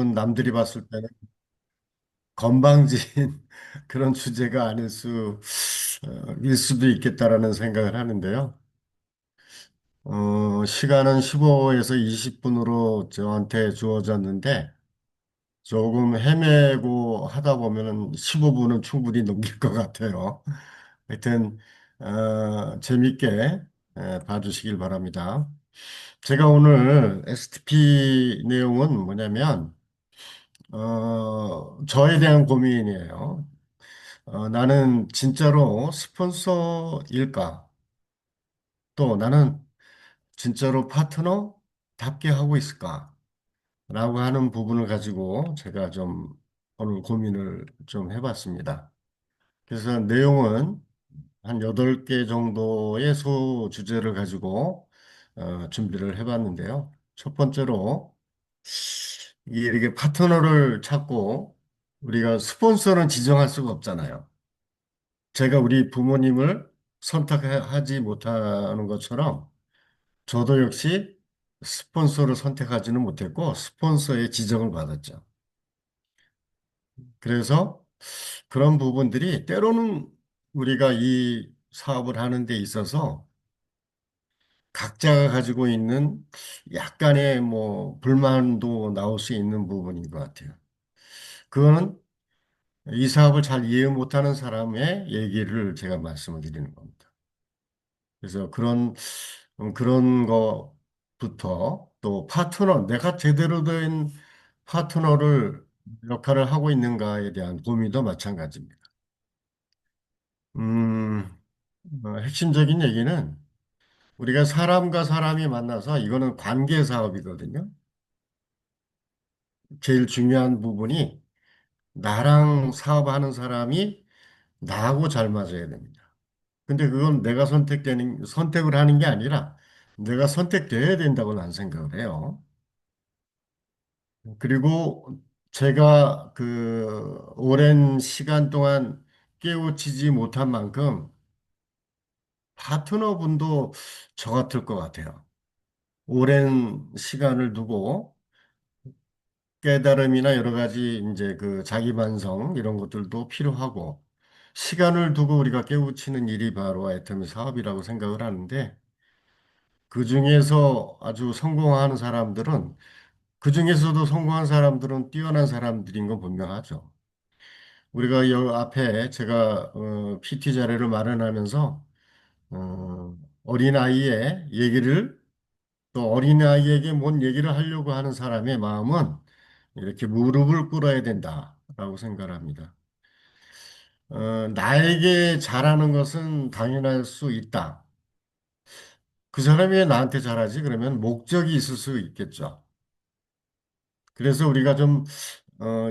조금은 남들이 봤을 때는 건방진 그런 주제가 아닐 일 수도 있겠다라는 생각을 하는데요. 시간은 15에서 20분으로 저한테 주어졌는데 조금 헤매고 하다 보면은 15분은 충분히 넘길 것 같아요. 하여튼, 재밌게 봐주시길 바랍니다. 제가 오늘 STP 내용은 뭐냐면, 저에 대한 고민이에요. 나는 진짜로 스폰서일까? 또 나는 진짜로 파트너답게 하고 있을까? 라고 하는 부분을 가지고 제가 좀 오늘 고민을 좀 해봤습니다. 그래서 내용은 한 8개 정도의 소주제를 가지고 준비를 해봤는데요. 첫 번째로 이게 이렇게 파트너를 찾고 우리가 스폰서는 지정할 수가 없잖아요. 제가 우리 부모님을 선택하지 못하는 것처럼 저도 역시 스폰서를 선택하지는 못했고 스폰서의 지정을 받았죠. 그래서 그런 부분들이 때로는 우리가 이 사업을 하는 데 있어서 각자가 가지고 있는 약간의 뭐 불만도 나올 수 있는 부분인 것 같아요. 그거는 이 사업을 잘 이해 못하는 사람의 얘기를 제가 말씀을 드리는 겁니다. 그래서 그런 거부터 또 파트너, 내가 제대로 된 파트너를 역할을 하고 있는가에 대한 고민도 마찬가지입니다. 음, 핵심적인 얘기는 우리가 사람과 사람이 만나서 이거는 관계 사업이거든요. 제일 중요한 부분이 나랑 사업하는 사람이 나하고 잘 맞아야 됩니다. 근데 그건 내가 선택을 하는 게 아니라 내가 선택돼야 된다고 난 생각을 해요. 그리고 제가 그 오랜 시간 동안 깨우치지 못한 만큼 파트너분도 저 같을 것 같아요. 오랜 시간을 두고 깨달음이나 여러 가지 이제 그 자기 반성 이런 것들도 필요하고 시간을 두고 우리가 깨우치는 일이 바로 애터미 사업이라고 생각을 하는데 그 중에서 아주 성공하는 사람들은 그 중에서도 성공한 사람들은 뛰어난 사람들인 건 분명하죠. 우리가 여 앞에 제가 PT 자료를 마련하면서 어린아이의 얘기를 또 어린아이에게 뭔 얘기를 하려고 하는 사람의 마음은 이렇게 무릎을 꿇어야 된다라고 생각을 합니다. 나에게 잘하는 것은 당연할 수 있다. 그 사람이 왜 나한테 잘하지? 그러면 목적이 있을 수 있겠죠. 그래서 우리가 좀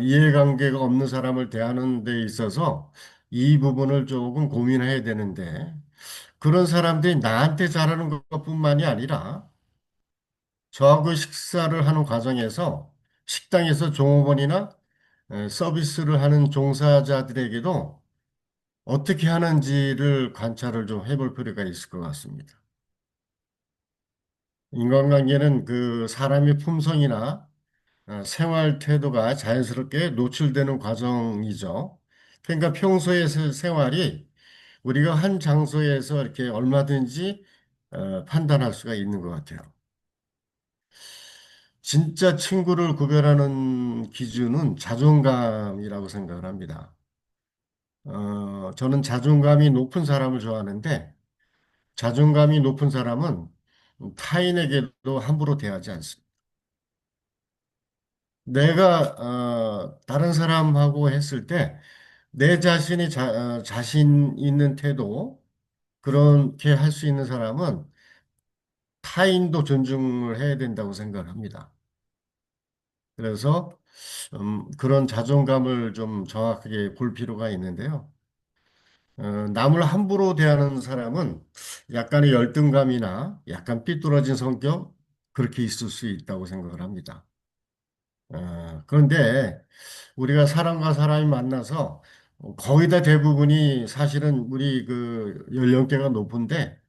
이해관계가 없는 사람을 대하는 데 있어서 이 부분을 조금 고민해야 되는데 그런 사람들이 나한테 잘하는 것뿐만이 아니라 저하고 식사를 하는 과정에서 식당에서 종업원이나 서비스를 하는 종사자들에게도 어떻게 하는지를 관찰을 좀 해볼 필요가 있을 것 같습니다. 인간관계는 그 사람의 품성이나 생활 태도가 자연스럽게 노출되는 과정이죠. 그러니까 평소의 생활이 우리가 한 장소에서 이렇게 얼마든지 판단할 수가 있는 것 같아요. 진짜 친구를 구별하는 기준은 자존감이라고 생각을 합니다. 저는 자존감이 높은 사람을 좋아하는데 자존감이 높은 사람은 타인에게도 함부로 대하지 않습니다. 내가 다른 사람하고 했을 때 내 자신이 자신 있는 태도 그렇게 할 수 있는 사람은 타인도 존중을 해야 된다고 생각을 합니다. 그래서 그런 자존감을 좀 정확하게 볼 필요가 있는데요. 남을 함부로 대하는 사람은 약간의 열등감이나 약간 삐뚤어진 성격 그렇게 있을 수 있다고 생각을 합니다. 그런데 우리가 사람과 사람이 만나서 거의 다 대부분이 사실은 우리 그 연령대가 높은데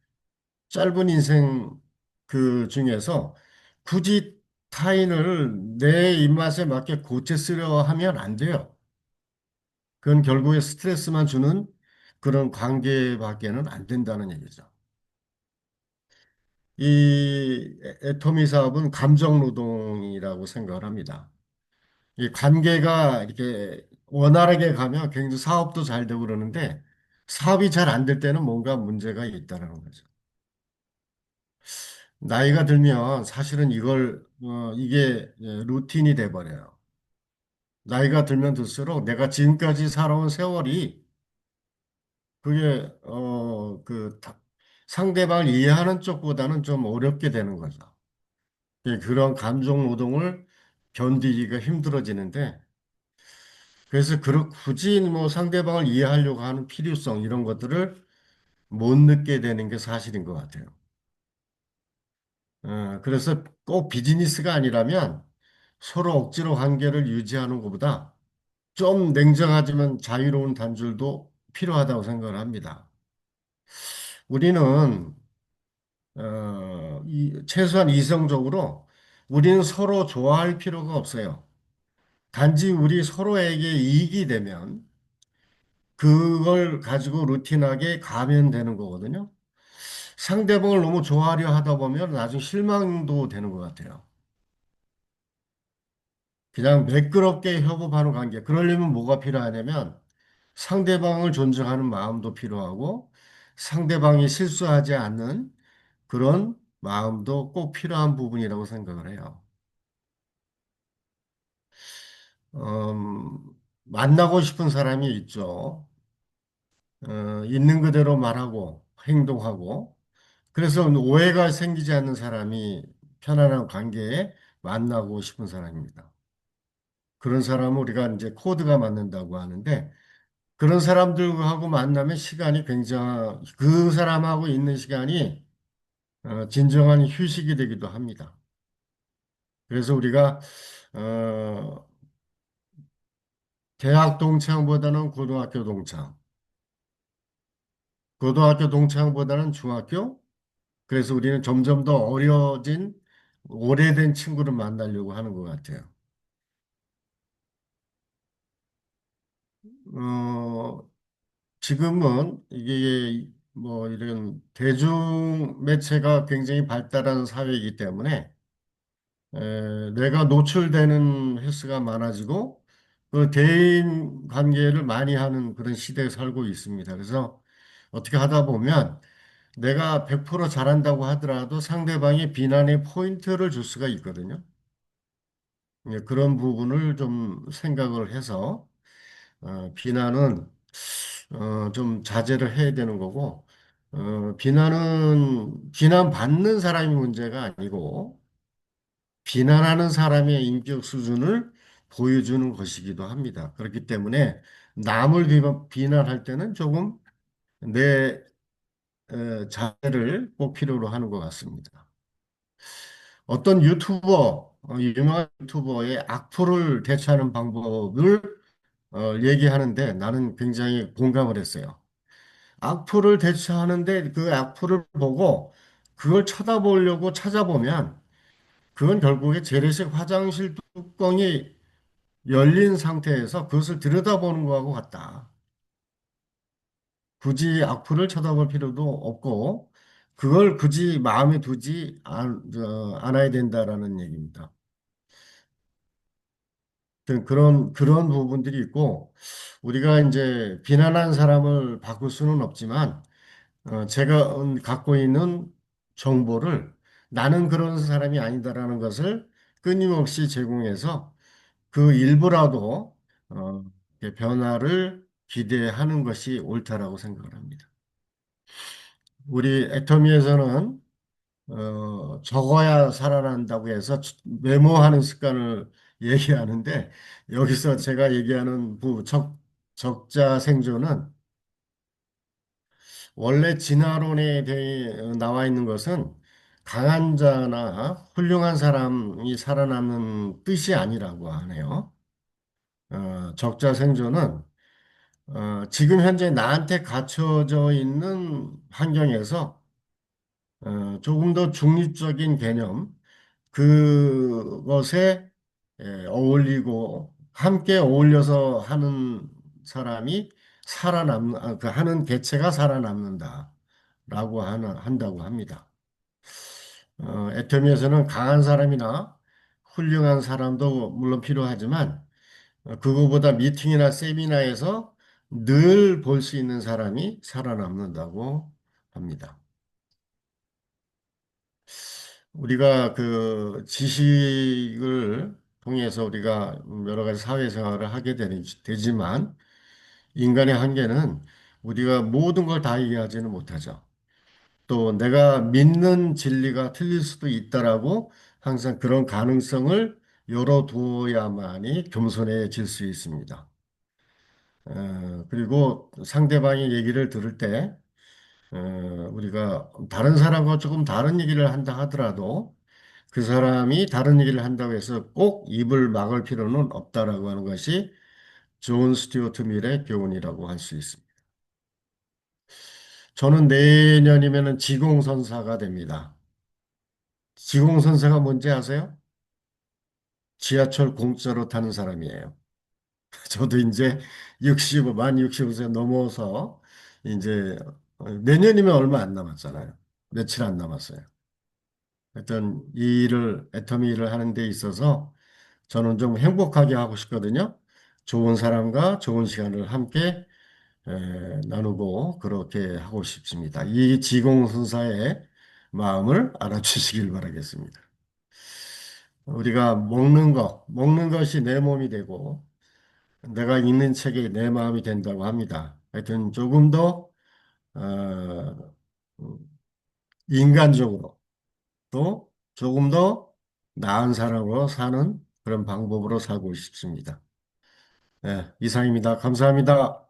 짧은 인생 그 중에서 굳이 타인을 내 입맛에 맞게 고쳐 쓰려 하면 안 돼요. 그건 결국에 스트레스만 주는 그런 관계밖에는 안 된다는 얘기죠. 이 애터미 사업은 감정 노동이라고 생각을 합니다. 이 관계가 이렇게 원활하게 가면 굉장히 사업도 잘 되고 그러는데 사업이 잘 안 될 때는 뭔가 문제가 있다는 거죠. 나이가 들면 사실은 이게 루틴이 돼버려요. 나이가 들면 들수록 내가 지금까지 살아온 세월이 그게, 상대방을 이해하는 쪽보다는 좀 어렵게 되는 거죠. 그런 감정 노동을 견디기가 힘들어지는데, 그래서 굳이 뭐 상대방을 이해하려고 하는 필요성, 이런 것들을 못 느끼게 되는 게 사실인 것 같아요. 그래서 꼭 비즈니스가 아니라면 서로 억지로 관계를 유지하는 것보다 좀 냉정하지만 자유로운 단절도 필요하다고 생각을 합니다. 우리는 최소한 이성적으로 우리는 서로 좋아할 필요가 없어요. 단지 우리 서로에게 이익이 되면 그걸 가지고 루틴하게 가면 되는 거거든요. 상대방을 너무 좋아하려 하다 보면 나중에 실망도 되는 것 같아요. 그냥 매끄럽게 협업하는 관계. 그러려면 뭐가 필요하냐면 상대방을 존중하는 마음도 필요하고 상대방이 실수하지 않는 그런 마음도 꼭 필요한 부분이라고 생각을 해요. 만나고 싶은 사람이 있죠. 있는 그대로 말하고 행동하고 그래서 오해가 생기지 않는 사람이 편안한 관계에 만나고 싶은 사람입니다. 그런 사람은 우리가 이제 코드가 맞는다고 하는데 그런 사람들하고 만나면 시간이 그 사람하고 있는 시간이 진정한 휴식이 되기도 합니다. 그래서 우리가 어, 대학 동창보다는 고등학교 동창, 고등학교 동창보다는 중학교, 그래서 우리는 점점 더 어려진 오래된 친구를 만나려고 하는 것 같아요. 어, 지금은 이게 뭐 이런 대중 매체가 굉장히 발달한 사회이기 때문에 내가 노출되는 횟수가 많아지고 그 대인 관계를 많이 하는 그런 시대에 살고 있습니다. 그래서 어떻게 하다 보면 내가 100% 잘한다고 하더라도 상대방이 비난의 포인트를 줄 수가 있거든요. 그런 부분을 좀 생각을 해서 비난은 좀 자제를 해야 되는 거고 비난받는 사람이 문제가 아니고 비난하는 사람의 인격 수준을 보여주는 것이기도 합니다. 그렇기 때문에 남을 비난할 때는 조금 내 자제를 꼭 필요로 하는 것 같습니다. 어떤 유명한 유튜버의 악플을 대처하는 방법을 얘기하는데 나는 굉장히 공감을 했어요. 악플을 대처하는데 그 악플을 보고 그걸 쳐다보려고 찾아보면 그건 결국에 재래식 화장실 뚜껑이 열린 상태에서 그것을 들여다보는 거하고 같다. 굳이 악플을 쳐다볼 필요도 없고 그걸 굳이 마음에 두지 않아야 된다라는 얘기입니다. 그런 부분들이 있고 우리가 이제 비난한 사람을 바꿀 수는 없지만 제가 갖고 있는 정보를 나는 그런 사람이 아니다라는 것을 끊임없이 제공해서 그 일부라도 이렇게 변화를 기대하는 것이 옳다라고 생각을 합니다. 우리 애터미에서는 적어야 살아난다고 해서 메모하는 습관을 얘기하는데 여기서 제가 얘기하는 적자 생존은 원래 진화론에 대해 나와 있는 것은 강한 자나 훌륭한 사람이 살아남는 뜻이 아니라고 하네요. 적자 생존은 지금 현재 나한테 갖춰져 있는 환경에서 조금 더 중립적인 개념, 그것에 어울리고 함께 어울려서 하는 사람이 그 하는 개체가 살아남는다라고 한다고 합니다. 애터미에서는 강한 사람이나 훌륭한 사람도 물론 필요하지만 그거보다 미팅이나 세미나에서 늘 볼 수 있는 사람이 살아남는다고 합니다. 우리가 그 지식을 통해서 우리가 여러 가지 사회생활을 하게 되지만 인간의 한계는 우리가 모든 걸 다 이해하지는 못하죠. 또 내가 믿는 진리가 틀릴 수도 있다라고 항상 그런 가능성을 열어두어야만이 겸손해질 수 있습니다. 그리고 상대방의 얘기를 들을 때 우리가 다른 사람과 조금 다른 얘기를 한다 하더라도 그 사람이 다른 얘기를 한다고 해서 꼭 입을 막을 필요는 없다라고 하는 것이 존 스튜어트 밀의 교훈이라고 할 수 있습니다. 저는 내년이면은 지공선사가 됩니다. 지공선사가 뭔지 아세요? 지하철 공짜로 타는 사람이에요. 저도 이제 65, 만 65세 넘어서 이제 내년이면 얼마 안 남았잖아요. 며칠 안 남았어요. 하여튼 이 일을, 애터미 일을 하는 데 있어서 저는 좀 행복하게 하고 싶거든요. 좋은 사람과 좋은 시간을 함께 나누고 그렇게 하고 싶습니다. 이 지공선사의 마음을 알아주시길 바라겠습니다. 우리가 먹는 것이 내 몸이 되고 내가 읽는 책이 내 마음이 된다고 합니다. 하여튼 조금 더 어, 인간적으로 또 조금 더 나은 사람으로 사는 그런 방법으로 살고 싶습니다. 네, 이상입니다. 감사합니다.